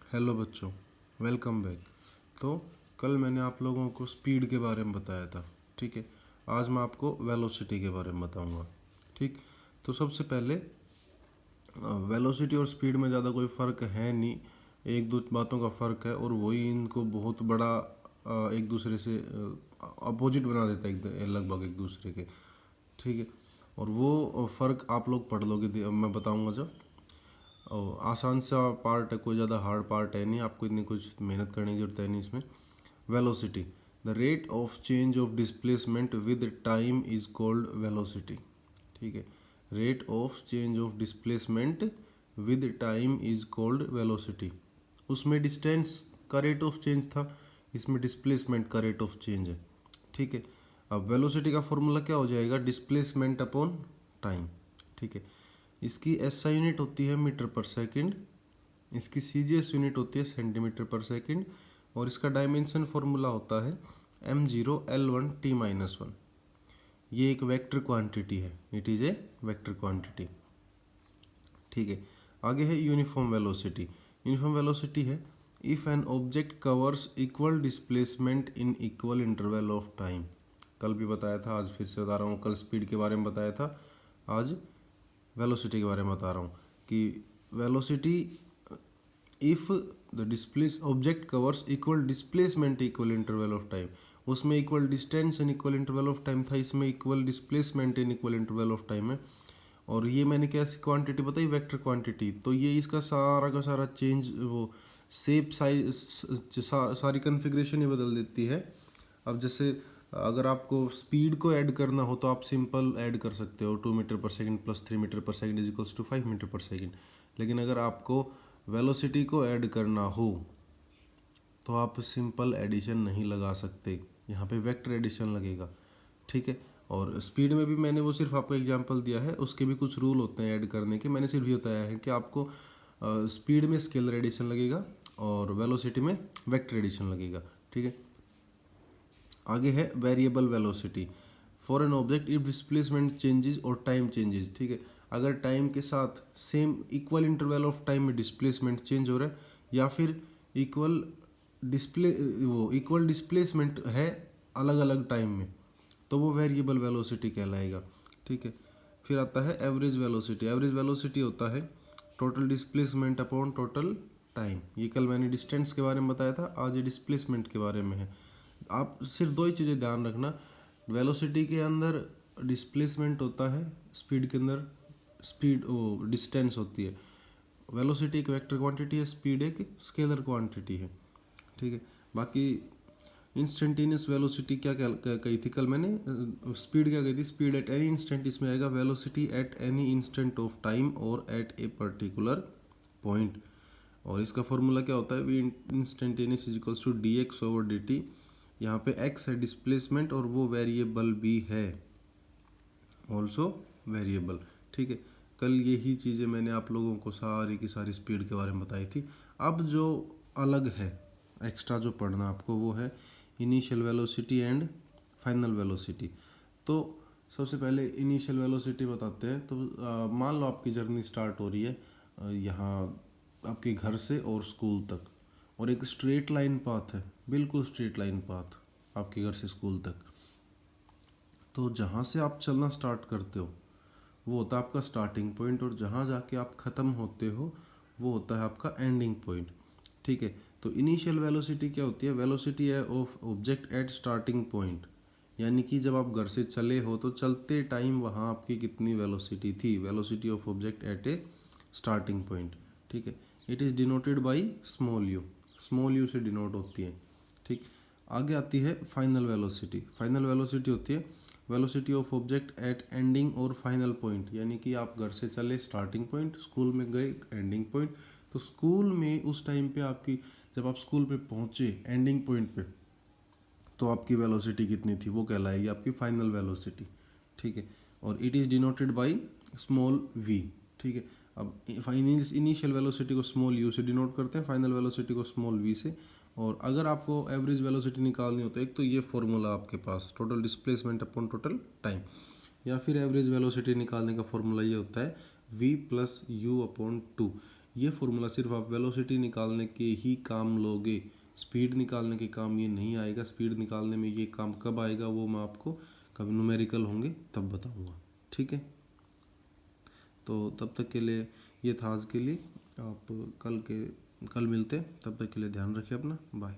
Hello बच्चों, welcome back. तो कल मैंने आप लोगों को स्पीड के बारे में बताया था, ठीक है। आज मैं आपको वेलोसिटी के बारे में बताऊंगा, ठीक। तो सबसे पहले वेलोसिटी और स्पीड में ज़्यादा कोई फ़र्क है नहीं, एक दो बातों का फ़र्क है और वही इनको बहुत बड़ा एक दूसरे से अपोजिट बना देता है, लगभग एक दूसरे के, ठीक है। और वो फ़र्क आप लोग पढ़ लोगे, मैं बताऊंगा जब। और आसान सा पार्ट है, कोई ज़्यादा हार्ड पार्ट है नहीं, आपको इतनी कुछ मेहनत करने की जरूरत है नहीं इसमें। Velocity, the rate of change of displacement with time is called velocity, ठीक है। Rate of change of displacement with time is called velocity. उसमें डिस्टेंस का रेट ऑफ चेंज था, इसमें डिस्प्लेसमेंट का रेट ऑफ चेंज है, ठीक है। अब वेलोसिटी का फॉर्मूला क्या हो जाएगा, डिस्प्लेसमेंट अपॉन टाइम, ठीक है। इसकी एसआई यूनिट होती है मीटर पर सेकंड, इसकी सीजीएस यूनिट होती है सेंटीमीटर पर सेकंड, और इसका डायमेंशन फॉर्मूला होता है m0l1t-1। ये एक वेक्टर क्वांटिटी है, it is a vector quantity, ठीक है। आगे है यूनिफॉर्म वेलोसिटी। यूनिफॉर्म वेलोसिटी है if an object covers equal displacement in equal interval of time. कल भी बताया था, आज फिर से बता रहा हूँ। कल स्पीड के बारे में बताया था, आज वेलोसिटी के बारे में बता रहा हूँ कि velocity if the displace object covers equal displacement equal interval of time. उसमें equal distance in equal interval of time था, इसमें equal displacement in equal interval of time है। और ये मैंने कैसी क्वांटिटी बताई, वेक्टर क्वांटिटी। तो ये इसका सारा का सारा चेंज, वो शेप, साइज, सारी कन्फिग्रेशन ही बदल देती है। अब जैसे अगर आपको स्पीड को ऐड करना हो तो आप सिंपल ऐड कर सकते हो, 2 metre per second plus 3 metre per second is equals to 5 metre per second. लेकिन अगर आपको वेलोसिटी को ऐड करना हो तो आप सिंपल एडिशन नहीं लगा सकते, यहाँ पे वेक्टर एडिशन लगेगा, ठीक है। और स्पीड में भी मैंने वो सिर्फ आपको एग्जांपल दिया है, उसके भी कुछ रूल होते हैं ऐड करने के। मैंने सिर्फ ये बताया है कि आपको स्पीड में स्केलर एडिशन लगेगा और वेलोसिटी में वेक्टर एडिशन लगेगा, ठीक है। आगे है variable velocity for an object if displacement changes और टाइम चेंजेस, ठीक है। अगर टाइम के साथ same equal interval of time में डिस्प्लेसमेंट चेंज हो रहा है, या फिर इक्वल इक्वल डिस्प्लेसमेंट है अलग अलग टाइम में, तो वो वेरिएबल वेलोसिटी कहलाएगा, ठीक है। फिर आता है एवरेज वेलोसिटी। एवरेज वेलोसिटी होता है total displacement upon total time. ये कल मैंने डिस्टेंस के बारे में बताया था, आज ये डिस्प्लेसमेंट के बारे में है। आप सिर्फ दो ही चीज़ें ध्यान रखना, वेलोसिटी के अंदर डिस्प्लेसमेंट होता है, स्पीड के अंदर स्पीड वो डिस्टेंस होती है। वेलोसिटी एक वेक्टर क्वांटिटी है, स्पीड एक स्केलर क्वांटिटी है, ठीक है। बाकी इंस्टेंटेनियस वेलोसिटी क्या क्या कही थी कल मैंने, स्पीड क्या कही थी, स्पीड एट एनी इंस्टेंट, इसमें आएगा velocity at any instant of time और एट ए पर्टिकुलर पॉइंट। और इसका फॉर्मूला क्या होता है, V instantaneous is equals to D X over D T. यहाँ पे x है डिस्प्लेसमेंट और वो वेरिएबल भी है, ऑल्सो वेरिएबल, ठीक है। कल यही चीज़ें मैंने आप लोगों को सारी की सारी स्पीड के बारे में बताई थी। अब जो अलग है एक्स्ट्रा जो पढ़ना आपको, वो है initial velocity and final velocity. तो सबसे पहले इनिशियल वेलोसिटी बताते हैं। तो मान लो आपकी जर्नी स्टार्ट हो रही है यहाँ आपके घर से और स्कूल तक, और एक स्ट्रेट लाइन पाथ है, बिल्कुल स्ट्रेट लाइन पाथ आपके घर से स्कूल तक। तो जहाँ से आप चलना स्टार्ट करते हो वो होता है आपका स्टार्टिंग पॉइंट, और जहाँ जाके आप ख़त्म होते हो वो होता है आपका एंडिंग पॉइंट, ठीक है। तो इनिशियल वेलोसिटी क्या होती है, वेलोसिटी है of object at starting point. यानी कि जब आप घर से चले हो तो चलते टाइम वहाँ आपकी कितनी वेलोसिटी थी, velocity of object at A starting point, ठीक है। It is denoted by small you, small U से डिनोट होती है, ठीक। आगे आती है फाइनल वेलोसिटी। फाइनल वेलोसिटी होती है velocity of object at ending और फाइनल पॉइंट। यानी कि आप घर से चले स्टार्टिंग पॉइंट, स्कूल में गए एंडिंग पॉइंट, तो स्कूल में उस टाइम पे आपकी, जब आप स्कूल पे पहुँचे एंडिंग पॉइंट पे, तो आपकी वेलोसिटी कितनी थी वो कहलाएगी आपकी फाइनल वेलोसिटी, ठीक है। और it is denoted by small V, ठीक है। अब इनिशियल वेलोसिटी को स्मॉल यू से डिनोट करते हैं, फाइनल वेलोसिटी को स्मॉल वी से। और अगर आपको एवरेज वेलोसिटी निकालनी हो तो एक तो ये फॉर्मूला आपके पास, total displacement upon total time, या फिर एवरेज वेलोसिटी निकालने का फॉर्मूला ये होता है v प्लस यू अपॉन 2। ये फॉर्मूला सिर्फ आप वेलोसिटी निकालने के ही काम लोगे, स्पीड निकालने के काम ये नहीं आएगा। स्पीड निकालने में ये काम कब आएगा वो मैं आपको कब न्यूमेरिकल होंगे तब बताऊंगा, ठीक है। तो तब तक के लिए ये था आज के लिए, आप कल मिलते हैं, तब तक के लिए ध्यान रखिए अपना, बाय।